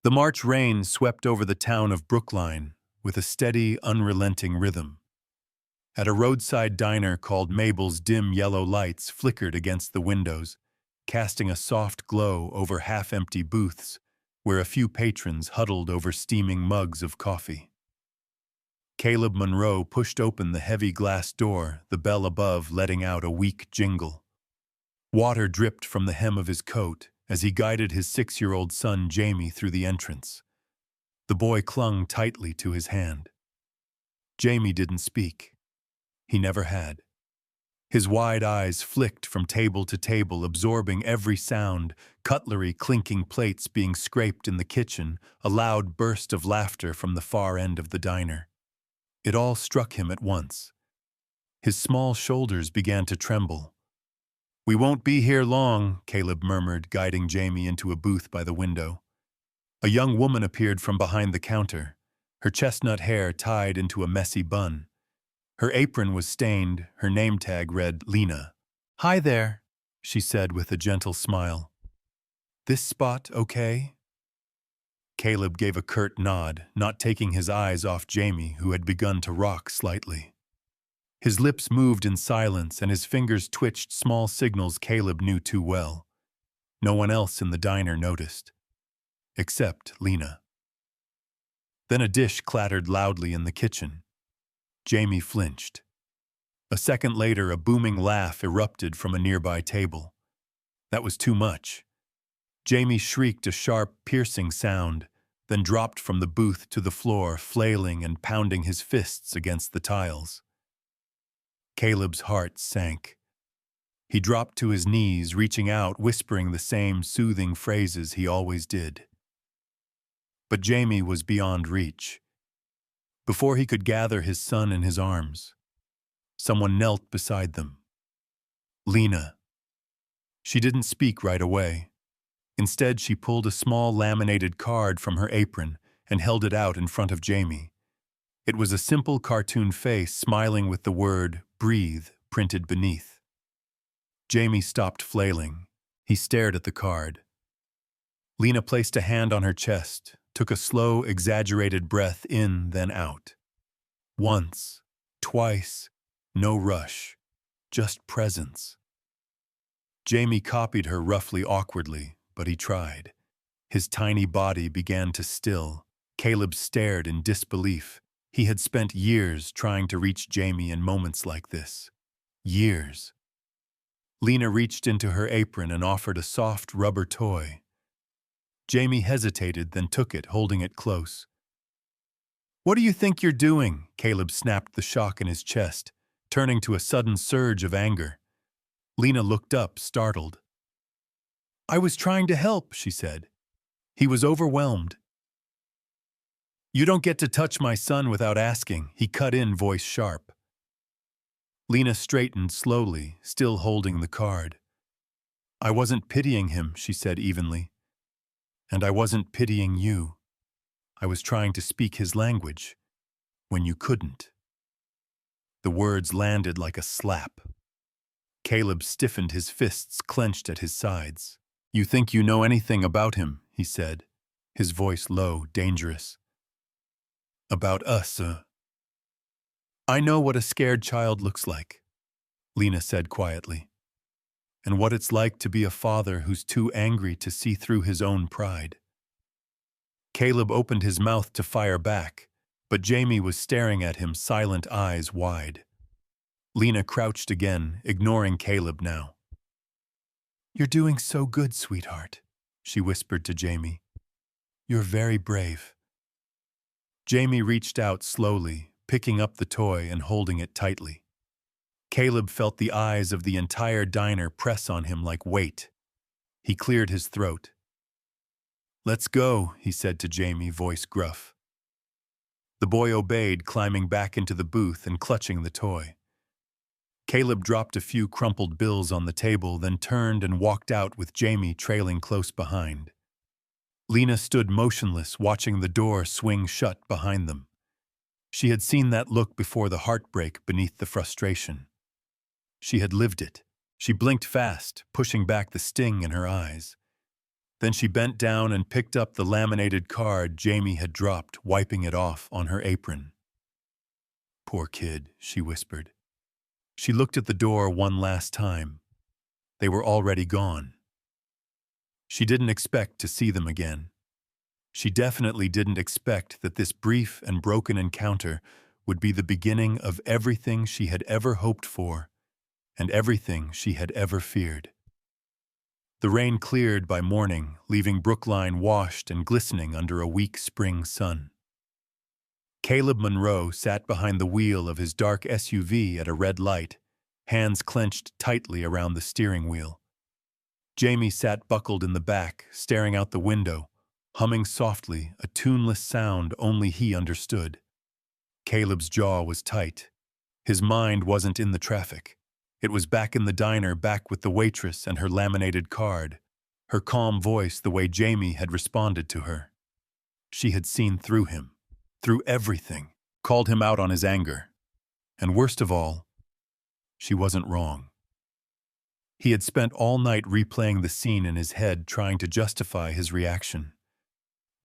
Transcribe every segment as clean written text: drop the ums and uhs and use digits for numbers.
The March rain swept over the town of Brookline with a steady, unrelenting rhythm. At a roadside diner called Mabel's, dim yellow lights flickered against the windows, casting a soft glow over half-empty booths where a few patrons huddled over steaming mugs of coffee. Caleb Monroe pushed open the heavy glass door, the bell above letting out a weak jingle. Water dripped from the hem of his coat as he guided his 6-year-old son Jamie through the entrance. The boy clung tightly to his hand. Jamie didn't speak. He never had. His wide eyes flicked from table to table, absorbing every sound, cutlery clinking, plates being scraped in the kitchen, a loud burst of laughter from the far end of the diner. It all struck him at once. His small shoulders began to tremble. "We won't be here long," Caleb murmured, guiding Jamie into a booth by the window. A young woman appeared from behind the counter, her chestnut hair tied into a messy bun. Her apron was stained, her name tag read Lena. "Hi there," she said with a gentle smile. "This spot okay?" Caleb gave a curt nod, not taking his eyes off Jamie, who had begun to rock slightly. His lips moved in silence and his fingers twitched small signals Caleb knew too well. No one else in the diner noticed. Except Lena. Then a dish clattered loudly in the kitchen. Jamie flinched. A second later, a booming laugh erupted from a nearby table. That was too much. Jamie shrieked a sharp, piercing sound, then dropped from the booth to the floor, flailing and pounding his fists against the tiles. Caleb's heart sank. He dropped to his knees, reaching out, whispering the same soothing phrases he always did. But Jamie was beyond reach. Before he could gather his son in his arms, someone knelt beside them. Lena. She didn't speak right away. Instead, she pulled a small laminated card from her apron and held it out in front of Jamie. It was a simple cartoon face smiling with the word "breathe" printed beneath. Jamie stopped flailing. He stared at the card. Lena placed a hand on her chest, took a slow, exaggerated breath in, then out. Once, twice, no rush, just presence. Jamie copied her roughly, awkwardly, but he tried. His tiny body began to still. Caleb stared in disbelief. He had spent years trying to reach Jamie in moments like this. Years. Lena reached into her apron and offered a soft rubber toy. Jamie hesitated, then took it, holding it close. "What do you think you're doing?" Caleb snapped, the shock in his chest, turning to a sudden surge of anger. Lena looked up, startled. "I was trying to help," she said. He was overwhelmed. "You don't get to touch my son without asking," he cut in, voice sharp. Lena straightened slowly, still holding the card. "I wasn't pitying him," she said evenly. "And I wasn't pitying you. I was trying to speak his language, when you couldn't." The words landed like a slap. Caleb stiffened, his fists clenched at his sides. "You think you know anything about him," he said, his voice low, dangerous. "About us, "I know what a scared child looks like," Lena said quietly, "and what it's like to be a father who's too angry to see through his own pride." Caleb opened his mouth to fire back, but Jamie was staring at him, silent, eyes wide. Lena crouched again, ignoring Caleb now. "You're doing so good, sweetheart," she whispered to Jamie. "You're very brave." Jamie reached out slowly, picking up the toy and holding it tightly. Caleb felt the eyes of the entire diner press on him like weight. He cleared his throat. "Let's go," he said to Jamie, voice gruff. The boy obeyed, climbing back into the booth and clutching the toy. Caleb dropped a few crumpled bills on the table, then turned and walked out with Jamie trailing close behind. Lena stood motionless, watching the door swing shut behind them. She had seen that look before, the heartbreak beneath the frustration. She had lived it. She blinked fast, pushing back the sting in her eyes. Then she bent down and picked up the laminated card Jamie had dropped, wiping it off on her apron. "Poor kid," she whispered. She looked at the door one last time. They were already gone. She didn't expect to see them again. She definitely didn't expect that this brief and broken encounter would be the beginning of everything she had ever hoped for and everything she had ever feared. The rain cleared by morning, leaving Brookline washed and glistening under a weak spring sun. Caleb Monroe sat behind the wheel of his dark SUV at a red light, hands clenched tightly around the steering wheel. Jamie sat buckled in the back, staring out the window, humming softly, a tuneless sound only he understood. Caleb's jaw was tight. His mind wasn't in the traffic. It was back in the diner, back with the waitress and her laminated card, her calm voice the way Jamie had responded to her. She had seen through him, through everything, called him out on his anger. And worst of all, she wasn't wrong. He had spent all night replaying the scene in his head, trying to justify his reaction,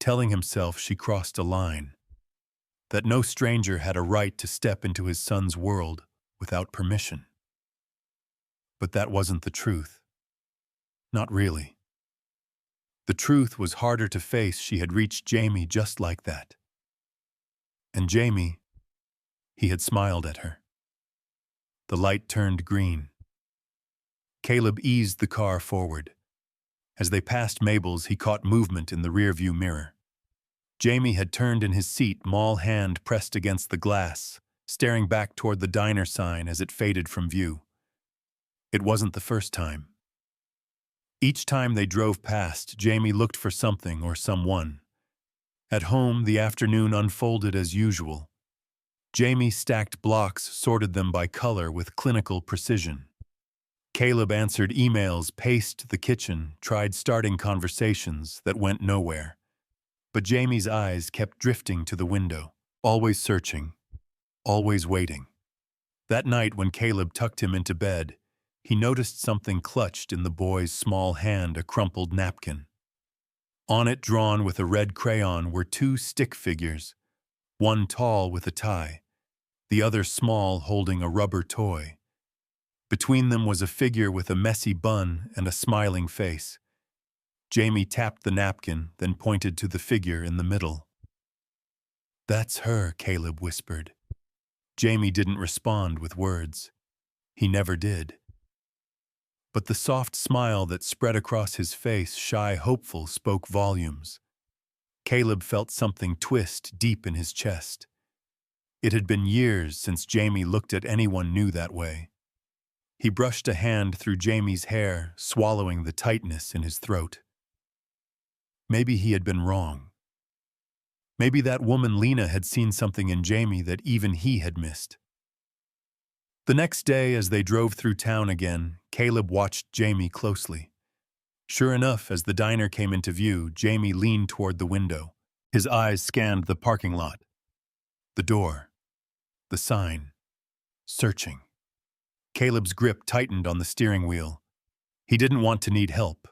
telling himself she crossed a line, that no stranger had a right to step into his son's world without permission. But that wasn't the truth. Not really. The truth was harder to face. She had reached Jamie just like that. And Jamie, he had smiled at her. The light turned green. Caleb eased the car forward. As they passed Mabel's, he caught movement in the rearview mirror. Jamie had turned in his seat, maul hand pressed against the glass, staring back toward the diner sign as it faded from view. It wasn't the first time. Each time they drove past, Jamie looked for something or someone. At home, the afternoon unfolded as usual. Jamie stacked blocks, sorted them by color with clinical precision. Caleb answered emails, paced the kitchen, tried starting conversations that went nowhere. But Jamie's eyes kept drifting to the window, always searching, always waiting. That night when Caleb tucked him into bed, he noticed something clutched in the boy's small hand, a crumpled napkin. On it, drawn with a red crayon, were two stick figures, one tall with a tie, the other small holding a rubber toy. Between them was a figure with a messy bun and a smiling face. Jamie tapped the napkin, then pointed to the figure in the middle. "That's her," Caleb whispered. Jamie didn't respond with words. He never did. But the soft smile that spread across his face, shy, hopeful, spoke volumes. Caleb felt something twist deep in his chest. It had been years since Jamie looked at anyone new that way. He brushed a hand through Jamie's hair, swallowing the tightness in his throat. Maybe he had been wrong. Maybe that woman Lena had seen something in Jamie that even he had missed. The next day, as they drove through town again, Caleb watched Jamie closely. Sure enough, as the diner came into view, Jamie leaned toward the window. His eyes scanned the parking lot, the door, the sign, searching. Caleb's grip tightened on the steering wheel. He didn't want to need help.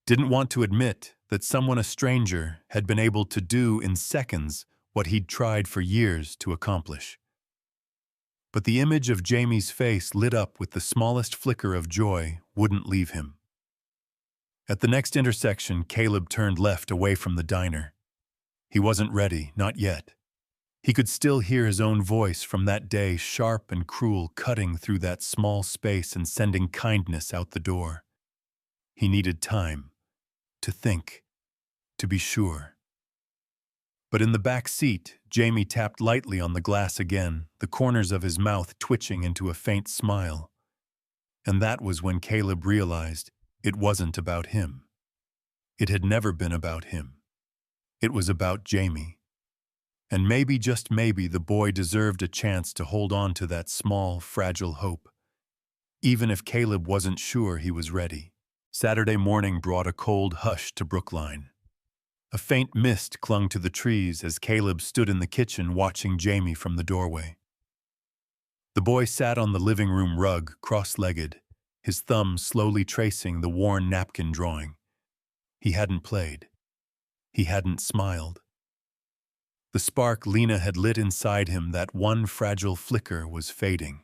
Didn't want to admit that someone, a stranger, had been able to do in seconds what he'd tried for years to accomplish. But the image of Jamie's face, lit up with the smallest flicker of joy, wouldn't leave him. At the next intersection, Caleb turned left away from the diner. He wasn't ready, not yet. He could still hear his own voice from that day, sharp and cruel, cutting through that small space and sending kindness out the door. He needed time, to think, to be sure. But in the back seat, Jamie tapped lightly on the glass again, the corners of his mouth twitching into a faint smile. And that was when Caleb realized it wasn't about him. It had never been about him. It was about Jamie. And maybe, just maybe, the boy deserved a chance to hold on to that small, fragile hope, even if Caleb wasn't sure he was ready. Saturday morning brought a cold hush to Brookline. A faint mist clung to the trees as Caleb stood in the kitchen watching Jamie from the doorway. The boy sat on the living room rug, cross-legged, his thumb slowly tracing the worn napkin drawing. He hadn't played. He hadn't smiled. The spark Lena had lit inside him, that one fragile flicker, was fading.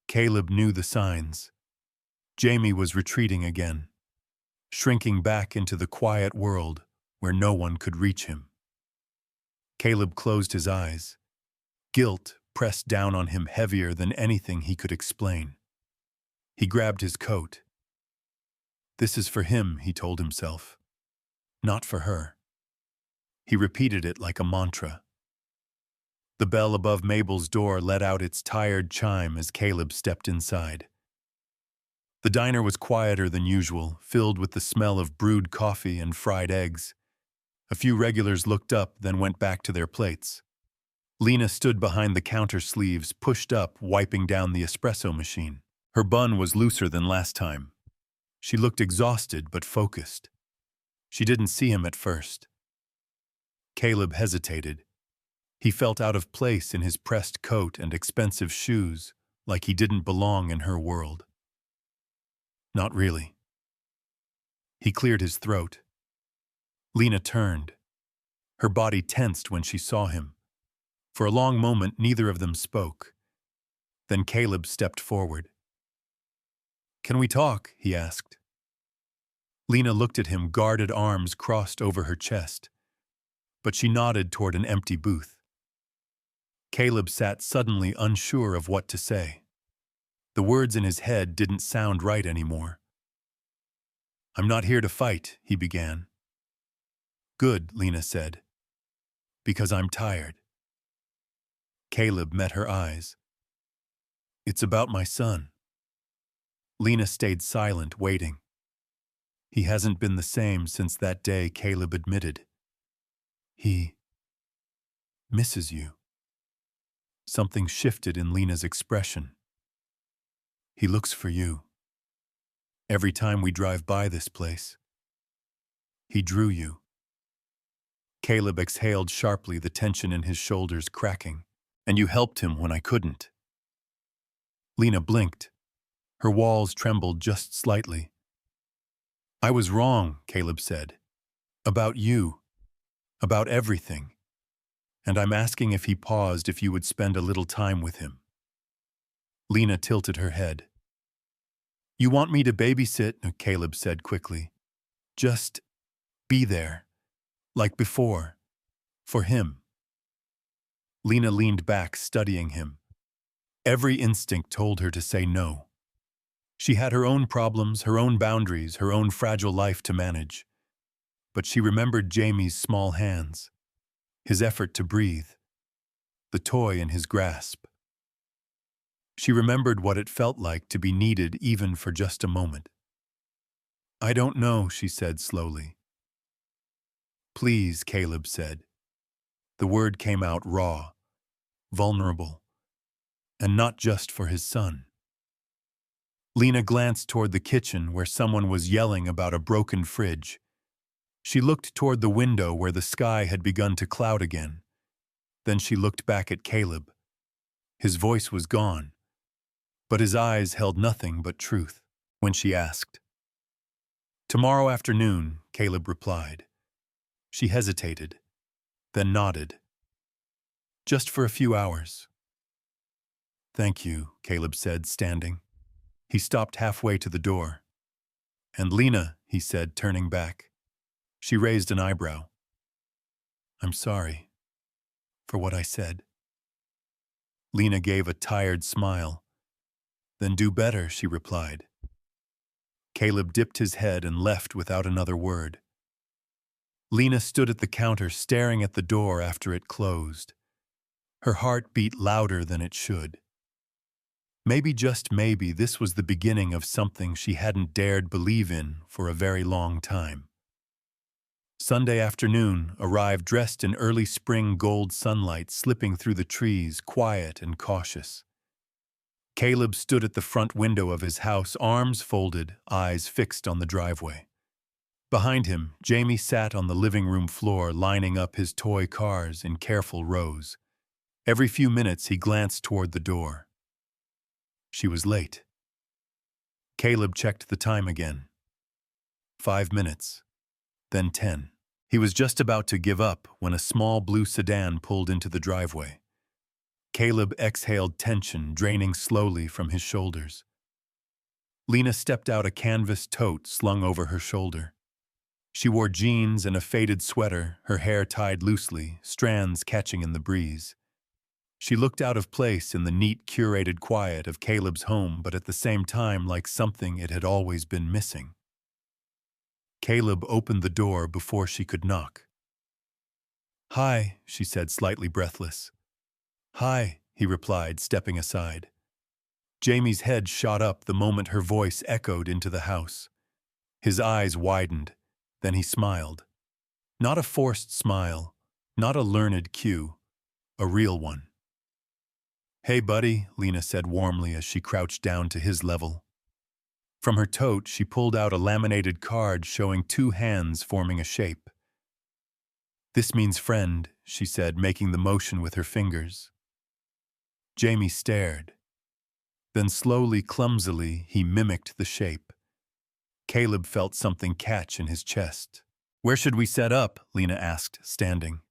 Caleb knew the signs. Jamie was retreating again, shrinking back into the quiet world where no one could reach him. Caleb closed his eyes. Guilt pressed down on him heavier than anything he could explain. He grabbed his coat. This is for him, he told himself, not for her. He repeated it like a mantra. The bell above Mabel's door let out its tired chime as Caleb stepped inside. The diner was quieter than usual, filled with the smell of brewed coffee and fried eggs. A few regulars looked up, then went back to their plates. Lena stood behind the counter, sleeves pushed up, wiping down the espresso machine. Her bun was looser than last time. She looked exhausted but focused. She didn't see him at first. Caleb hesitated. He felt out of place in his pressed coat and expensive shoes, like he didn't belong in her world. Not really. He cleared his throat. Lena turned. Her body tensed when she saw him. For a long moment, neither of them spoke. Then Caleb stepped forward. "Can we talk?" he asked. Lena looked at him, guarded arms crossed over her chest. But she nodded toward an empty booth. Caleb sat suddenly unsure of what to say. The words in his head didn't sound right anymore. "I'm not here to fight," he began. "Good," Lena said. "Because I'm tired." Caleb met her eyes. "It's about my son." Lena stayed silent, waiting. He hasn't been the same since that day, Caleb admitted. He misses you. Something shifted in Lena's expression. He looks for you. Every time we drive by this place. He drew you. Caleb exhaled sharply, the tension in his shoulders cracking. And you helped him when I couldn't. Lena blinked. Her walls trembled just slightly. "I was wrong," Caleb said. "About you. About everything. And I'm asking," if he paused, "if you would spend a little time with him." Lena tilted her head. "You want me to babysit?" Caleb said quickly. "Just be there, like before, for him." Lena leaned back, studying him. Every instinct told her to say no. She had her own problems, her own boundaries, her own fragile life to manage. But she remembered Jamie's small hands, his effort to breathe, the toy in his grasp. She remembered what it felt like to be needed even for just a moment. "I don't know," she said slowly. "Please," Caleb said. The word came out raw, vulnerable, and not just for his son. Lena glanced toward the kitchen where someone was yelling about a broken fridge. She looked toward the window where the sky had begun to cloud again. Then she looked back at Caleb. His voice was gone, but his eyes held nothing but truth when she asked. "Tomorrow afternoon," Caleb replied. She hesitated, then nodded. "Just for a few hours." "Thank you," Caleb said, standing. He stopped halfway to the door. "And Lena," he said, turning back. She raised an eyebrow. "I'm sorry for what I said." Lena gave a tired smile. "Then do better," she replied. Caleb dipped his head and left without another word. Lena stood at the counter, staring at the door after it closed. Her heart beat louder than it should. Maybe, just maybe, this was the beginning of something she hadn't dared believe in for a very long time. Sunday afternoon arrived, dressed in early spring gold sunlight slipping through the trees, quiet and cautious. Caleb stood at the front window of his house, arms folded, eyes fixed on the driveway. Behind him, Jamie sat on the living room floor, lining up his toy cars in careful rows. Every few minutes he glanced toward the door. She was late. Caleb checked the time again. 5 minutes, then 10. He was just about to give up when a small blue sedan pulled into the driveway. Caleb exhaled tension draining slowly from his shoulders. Lena stepped out, a canvas tote slung over her shoulder. She wore jeans and a faded sweater, her hair tied loosely, strands catching in the breeze. She looked out of place in the neat, curated quiet of Caleb's home, but at the same time like something it had always been missing. Caleb opened the door before she could knock. "Hi," she said, slightly breathless. "Hi," he replied, stepping aside. Jamie's head shot up the moment her voice echoed into the house. His eyes widened, then he smiled. Not a forced smile, not a learned cue, a real one. "Hey, buddy," Lena said warmly as she crouched down to his level. From her tote, she pulled out a laminated card showing 2 hands forming a shape. "This means friend," she said, making the motion with her fingers. Jamie stared. Then slowly, clumsily, he mimicked the shape. Caleb felt something catch in his chest. "Where should we set up?" Lena asked, standing.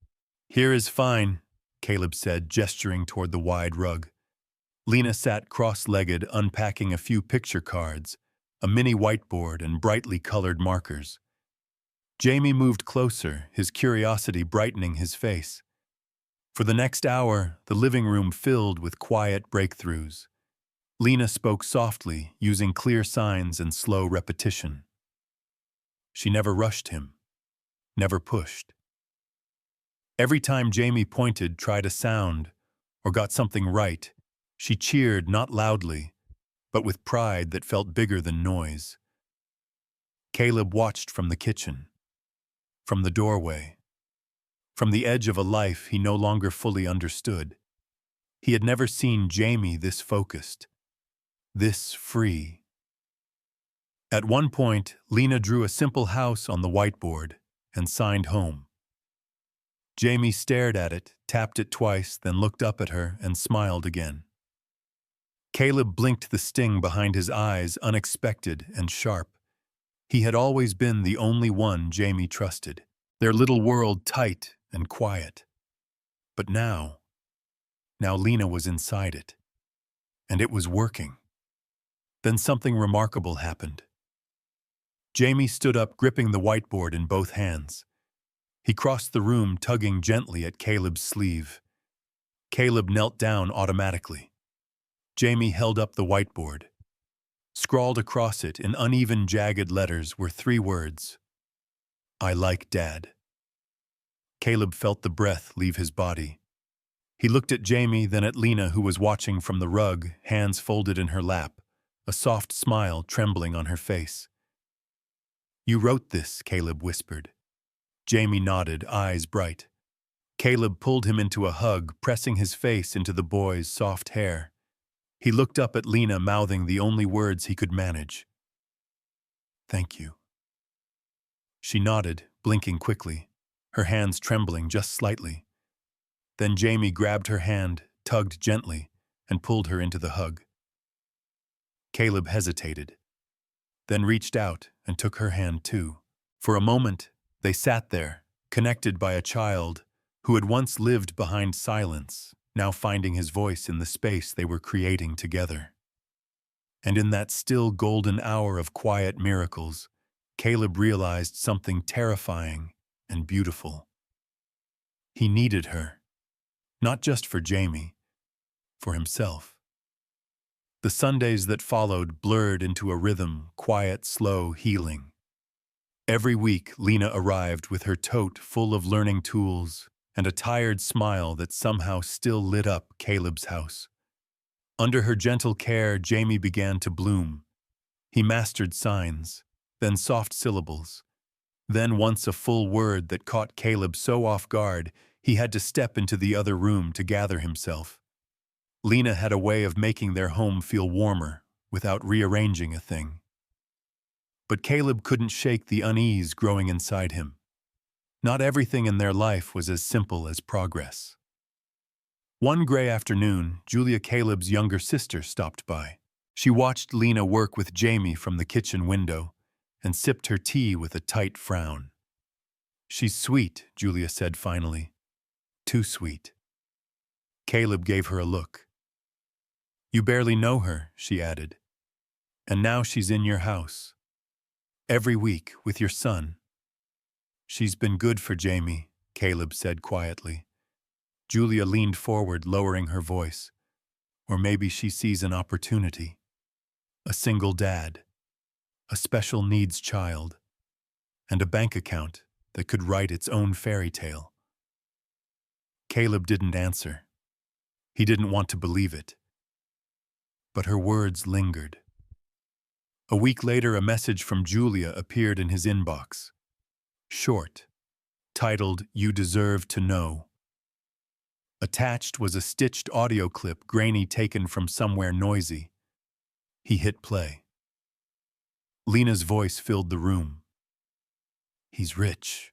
"Here is fine," Caleb said, gesturing toward the wide rug. Lena sat cross-legged, unpacking a few picture cards, a mini whiteboard, and brightly colored markers. Jamie moved closer, his curiosity brightening his face. For the next hour, the living room filled with quiet breakthroughs. Lena spoke softly, using clear signs and slow repetition. She never rushed him, never pushed. Every time Jamie pointed, tried a sound, or got something right, she cheered not loudly, but with pride that felt bigger than noise. Caleb watched from the kitchen, from the doorway, from the edge of a life he no longer fully understood. He had never seen Jamie this focused, this free. At one point, Lena drew a simple house on the whiteboard and signed home. Jamie stared at it, tapped it twice, then looked up at her and smiled again. Caleb blinked, the sting behind his eyes unexpected and sharp. He had always been the only one Jamie trusted, their little world tight and quiet. But now Lena was inside it, and it was working. Then something remarkable happened. Jamie stood up, gripping the whiteboard in both hands. He crossed the room, tugging gently at Caleb's sleeve. Caleb knelt down automatically. Jamie held up the whiteboard. Scrawled across it in uneven, jagged letters were 3 words: "I like Dad." Caleb felt the breath leave his body. He looked at Jamie, then at Lena, who was watching from the rug, hands folded in her lap, a soft smile trembling on her face. "You wrote this," Caleb whispered. Jamie nodded, eyes bright. Caleb pulled him into a hug, pressing his face into the boy's soft hair. He looked up at Lena, mouthing the only words he could manage. "Thank you." She nodded, blinking quickly, her hands trembling just slightly. Then Jamie grabbed her hand, tugged gently, and pulled her into the hug. Caleb hesitated, then reached out and took her hand too. For a moment, they sat there, connected by a child who had once lived behind silence, now finding his voice in the space they were creating together. And in that still golden hour of quiet miracles, Caleb realized something terrifying and beautiful. He needed her, not just for Jamie, for himself. The Sundays that followed blurred into a rhythm, quiet, slow, healing. Every week, Lena arrived with her tote full of learning tools and a tired smile that somehow still lit up Caleb's house. Under her gentle care, Jamie began to bloom. He mastered signs, then soft syllables. Then once a full word that caught Caleb so off guard, he had to step into the other room to gather himself. Lena had a way of making their home feel warmer without rearranging a thing. But Caleb couldn't shake the unease growing inside him. Not everything in their life was as simple as progress. One gray afternoon, Julia, Caleb's younger sister, stopped by. She watched Lena work with Jamie from the kitchen window, and sipped her tea with a tight frown. "She's sweet," Julia said finally. "Too sweet." Caleb gave her a look. "You barely know her," she added. "And now she's in your house. Every week, with your son." "She's been good for Jamie," Caleb said quietly. Julia leaned forward, lowering her voice. "Or maybe she sees an opportunity. A single dad, a special needs child, and a bank account that could write its own fairy tale." Caleb didn't answer. He didn't want to believe it. But her words lingered. A week later, a message from Julia appeared in his inbox. Short, titled, "You Deserve to Know." Attached was a stitched audio clip grainy taken from somewhere noisy. He hit play. Lena's voice filled the room. "He's rich.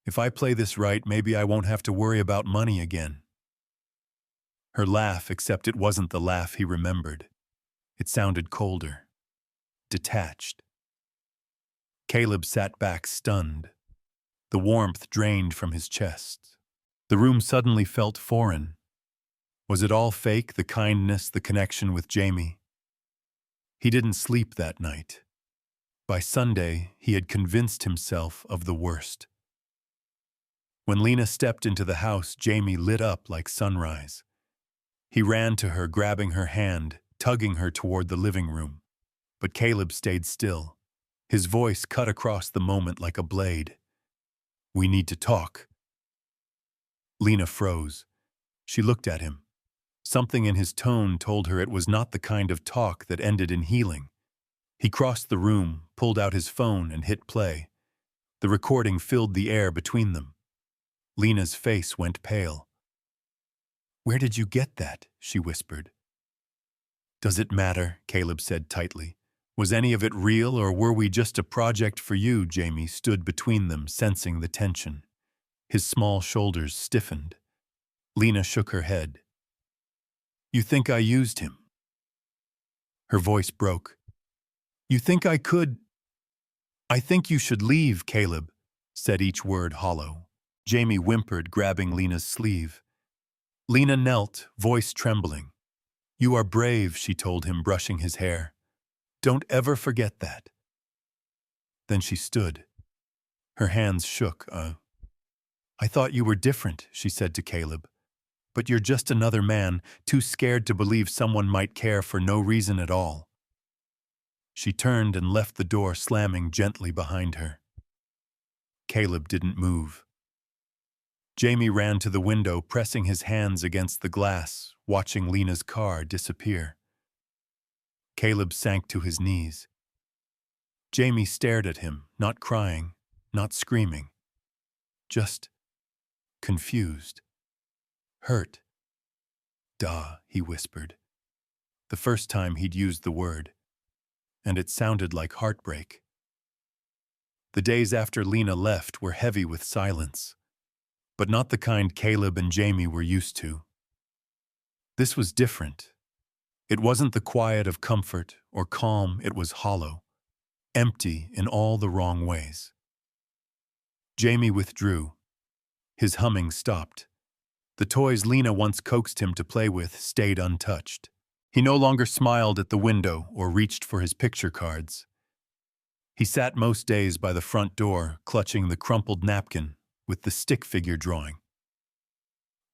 If I play this right, maybe I won't have to worry about money again." Her laugh, except it wasn't the laugh he remembered. It sounded colder, detached. Caleb sat back, stunned. The warmth drained from his chest. The room suddenly felt foreign. Was it all fake, the kindness, the connection with Jamie? He didn't sleep that night. By Sunday, he had convinced himself of the worst. When Lena stepped into the house, Jamie lit up like sunrise. He ran to her, grabbing her hand, tugging her toward the living room. But Caleb stayed still. His voice cut across the moment like a blade. "We need to talk." Lena froze. She looked at him. Something in his tone told her it was not the kind of talk that ended in healing. He crossed the room, pulled out his phone, and hit play. The recording filled the air between them. Lena's face went pale. "Where did you get that?" she whispered. "Does it matter?" Caleb said tightly. "Was any of it real, or were we just a project for you?" Jamie stood between them, sensing the tension. His small shoulders stiffened. Lena shook her head. "You think I used him?" Her voice broke. "You think I could?" "I think you should leave," Caleb said, each word hollow. Jamie whimpered, grabbing Lena's sleeve. Lena knelt, voice trembling. "You are brave," she told him, brushing his hair. "Don't ever forget that." Then she stood. Her hands shook. "I thought you were different," she said to Caleb. "But you're just another man, too scared to believe someone might care for no reason at all." She turned and left the door, slamming gently behind her. Caleb didn't move. Jamie ran to the window, pressing his hands against the glass, watching Lena's car disappear. Caleb sank to his knees. Jamie stared at him, not crying, not screaming. Just confused. Hurt. "Duh," he whispered. The first time he'd used the word. And it sounded like heartbreak. The days after Lena left were heavy with silence, but not the kind Caleb and Jamie were used to. This was different. It wasn't the quiet of comfort or calm, it was hollow, empty in all the wrong ways. Jamie withdrew. His humming stopped. The toys Lena once coaxed him to play with stayed untouched. He no longer smiled at the window or reached for his picture cards. He sat most days by the front door, clutching the crumpled napkin with the stick figure drawing.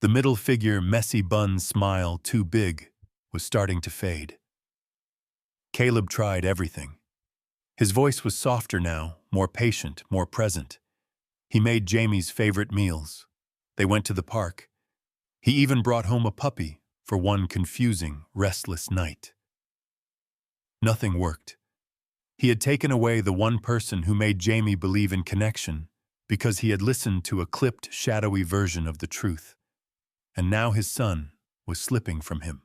The middle figure, messy bun smile too big, was starting to fade. Caleb tried everything. His voice was softer now, more patient, more present. He made Jamie's favorite meals. They went to the park. He even brought home a puppy for one confusing, restless night. Nothing worked. He had taken away the one person who made Jamie believe in connection because he had listened to a clipped, shadowy version of the truth. And now his son was slipping from him.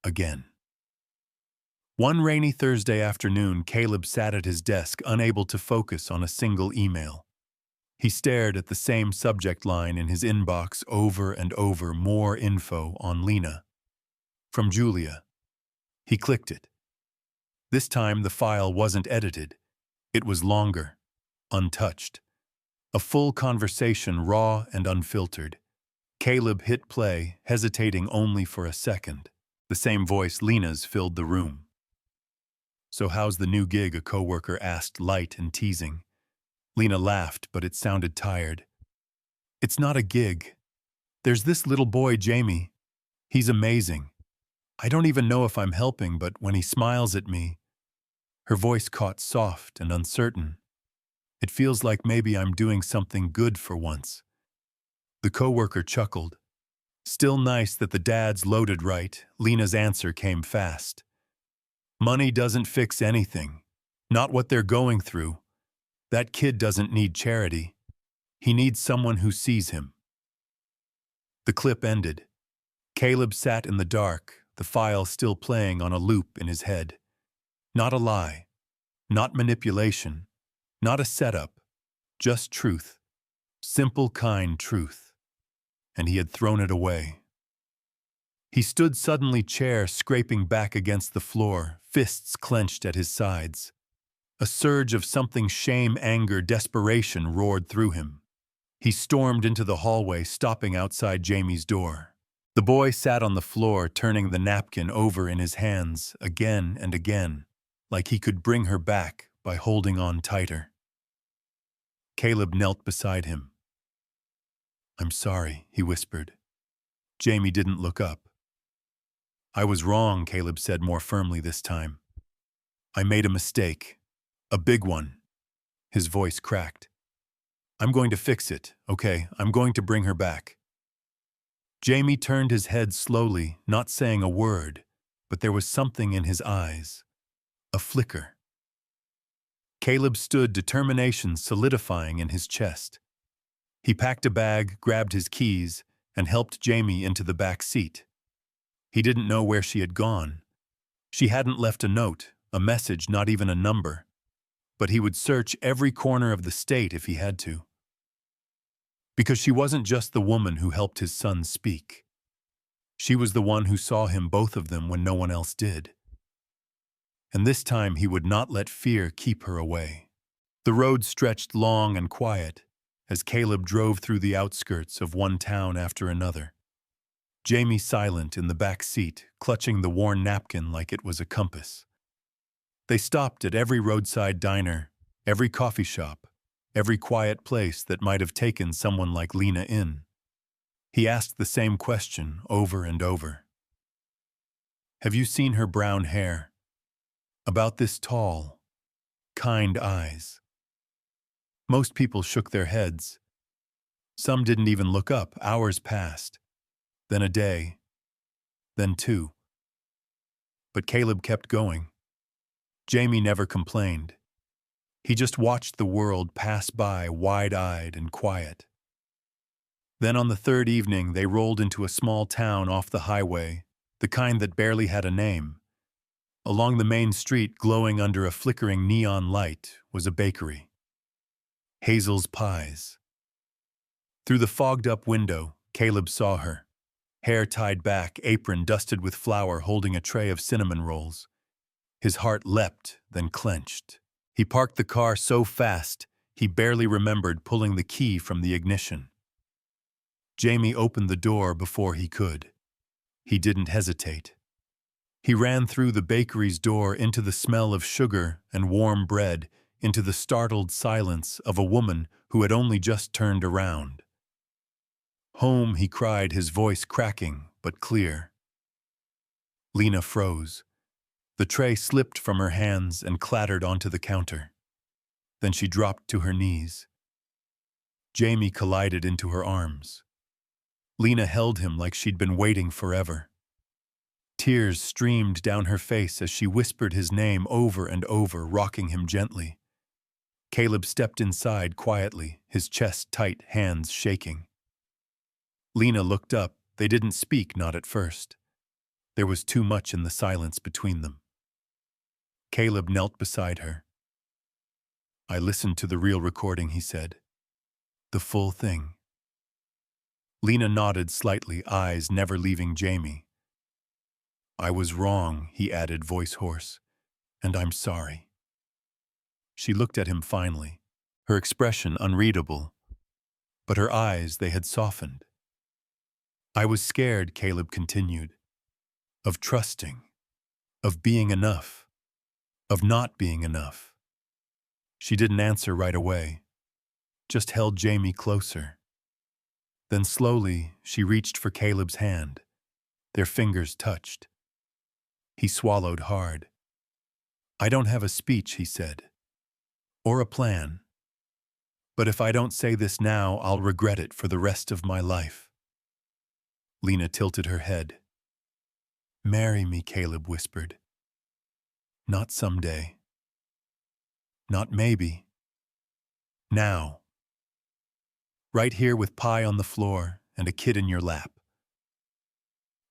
Again. One rainy Thursday afternoon, Caleb sat at his desk, unable to focus on a single email. He stared at the same subject line in his inbox over and over, more info on Lena. From Julia. He clicked it. This time the file wasn't edited. It was longer, untouched. A full conversation, raw and unfiltered. Caleb hit play, hesitating only for a second. The same voice, Lena's, filled the room. "So how's the new gig?" a coworker asked, light and teasing. Lena laughed, but it sounded tired. "It's not a gig. There's this little boy, Jamie. He's amazing. I don't even know if I'm helping, but when he smiles at me..." Her voice caught soft and uncertain. "It feels like maybe I'm doing something good for once." The coworker chuckled. Still nice that the dad's loaded right, Lena's answer came fast. "Money doesn't fix anything. Not what they're going through. That kid doesn't need charity. He needs someone who sees him." The clip ended. Caleb sat in the dark, the file still playing on a loop in his head. Not a lie. Not manipulation. Not a setup. Just truth. Simple, kind truth. And he had thrown it away. He stood suddenly, chair scraping back against the floor, fists clenched at his sides. A surge of something, shame, anger, desperation, roared through him. He stormed into the hallway, stopping outside Jamie's door. The boy sat on the floor, turning the napkin over in his hands again and again, like he could bring her back by holding on tighter. Caleb knelt beside him. "I'm sorry," he whispered. Jamie didn't look up. "I was wrong," Caleb said more firmly this time. "I made a mistake. A big one." His voice cracked. "I'm going to fix it, okay? I'm going to bring her back." Jamie turned his head slowly, not saying a word, but there was something in his eyes. A flicker. Caleb stood, determination solidifying in his chest. He packed a bag, grabbed his keys, and helped Jamie into the back seat. He didn't know where she had gone. She hadn't left a note, a message, not even a number. But he would search every corner of the state if he had to. Because she wasn't just the woman who helped his son speak. She was the one who saw him, both of them, when no one else did. And this time he would not let fear keep her away. The road stretched long and quiet as Caleb drove through the outskirts of one town after another. Jamie silent in the back seat, clutching the worn napkin like it was a compass. They stopped at every roadside diner, every coffee shop, every quiet place that might have taken someone like Lena in. He asked the same question over and over. "Have you seen her brown hair? About this tall, kind eyes?" Most people shook their heads. Some didn't even look up. Hours passed. Then a day. Then two. But Caleb kept going. Jamie never complained. He just watched the world pass by, wide-eyed and quiet. Then on the third evening, they rolled into a small town off the highway, the kind that barely had a name. Along the main street, glowing under a flickering neon light, was a bakery. Hazel's Pies. Through the fogged-up window, Caleb saw her. Hair tied back, apron dusted with flour, holding a tray of cinnamon rolls. His heart leapt, then clenched. He parked the car so fast, he barely remembered pulling the key from the ignition. Jamie opened the door before he could. He didn't hesitate. He ran through the bakery's door into the smell of sugar and warm bread, into the startled silence of a woman who had only just turned around. "Home," he cried, his voice cracking but clear. Lena froze. The tray slipped from her hands and clattered onto the counter. Then she dropped to her knees. Jamie collided into her arms. Lena held him like she'd been waiting forever. Tears streamed down her face as she whispered his name over and over, rocking him gently. Caleb stepped inside quietly, his chest tight, hands shaking. Lena looked up. They didn't speak, not at first. There was too much in the silence between them. Caleb knelt beside her. "I listened to the real recording," he said. "The full thing." Lena nodded slightly, eyes never leaving Jamie. "I was wrong," he added, voice hoarse. "And I'm sorry." She looked at him finally, her expression unreadable, but her eyes, they had softened. I was scared, Caleb continued, of trusting, of being enough, of not being enough. She didn't answer right away, just held Jamie closer. Then slowly, she reached for Caleb's hand. Their fingers touched. He swallowed hard. I don't have a speech, he said, or a plan. But if I don't say this now, I'll regret it for the rest of my life. Lena tilted her head. Marry me, Caleb whispered. Not someday. Not maybe. Now. Right here with pie on the floor and a kid in your lap.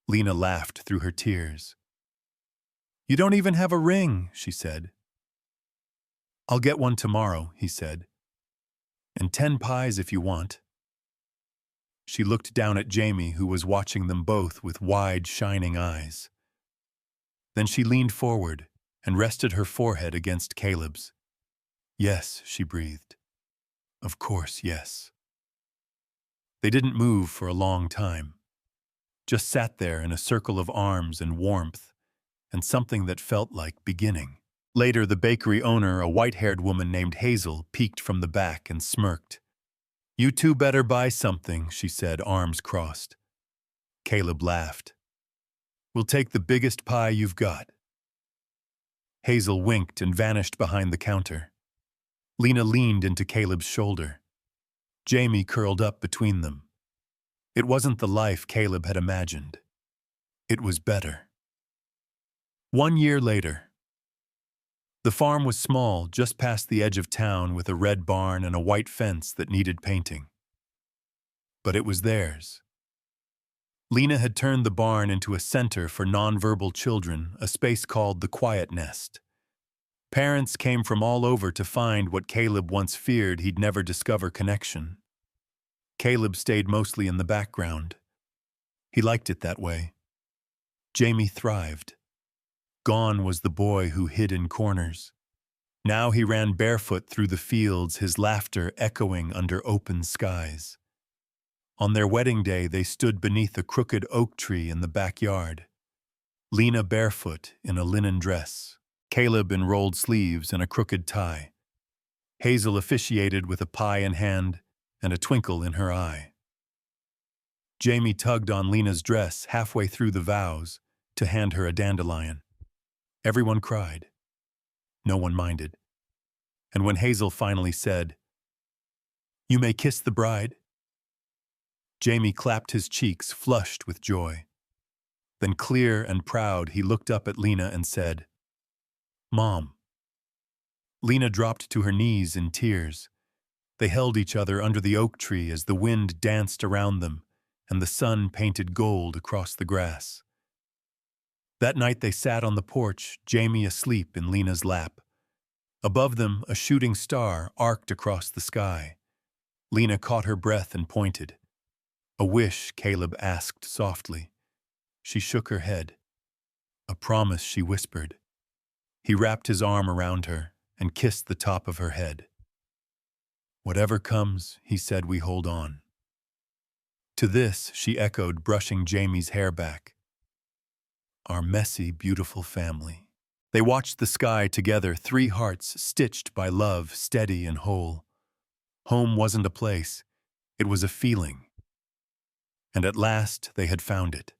Lena laughed through her tears. You don't even have a ring, she said. I'll get one tomorrow, he said. And 10 pies if you want. She looked down at Jamie, who was watching them both with wide, shining eyes. Then she leaned forward and rested her forehead against Caleb's. Yes, she breathed. Of course, yes. They didn't move for a long time, just sat there in a circle of arms and warmth, and something that felt like beginning. Later, the bakery owner, a white-haired woman named Hazel, peeked from the back and smirked. You two better buy something, she said, arms crossed. Caleb laughed. We'll take the biggest pie you've got. Hazel winked and vanished behind the counter. Lena leaned into Caleb's shoulder. Jamie curled up between them. It wasn't the life Caleb had imagined. It was better. 1 year later. The farm was small, just past the edge of town, with a red barn and a white fence that needed painting. But it was theirs. Lena had turned the barn into a center for nonverbal children, a space called the Quiet Nest. Parents came from all over to find what Caleb once feared he'd never discover connection. Caleb stayed mostly in the background. He liked it that way. Jamie thrived. Gone was the boy who hid in corners. Now he ran barefoot through the fields, his laughter echoing under open skies. On their wedding day, they stood beneath a crooked oak tree in the backyard. Lena barefoot in a linen dress, Caleb in rolled sleeves and a crooked tie. Hazel officiated with a pie in hand and a twinkle in her eye. Jamie tugged on Lena's dress halfway through the vows to hand her a dandelion. Everyone cried. No one minded. And when Hazel finally said, "You may kiss the bride," Jamie clapped his cheeks, flushed with joy. Then, clear and proud, he looked up at Lena and said, "Mom." Lena dropped to her knees in tears. They held each other under the oak tree as the wind danced around them and the sun painted gold across the grass. That night they sat on the porch, Jamie asleep in Lena's lap. Above them, a shooting star arced across the sky. Lena caught her breath and pointed. A wish, Caleb asked softly. She shook her head. A promise, she whispered. He wrapped his arm around her and kissed the top of her head. Whatever comes, he said, we hold on. To this, she echoed, brushing Jamie's hair back. Our messy, beautiful family. They watched the sky together, 3 hearts stitched by love, steady and whole. Home wasn't a place, it was a feeling. And at last they had found it.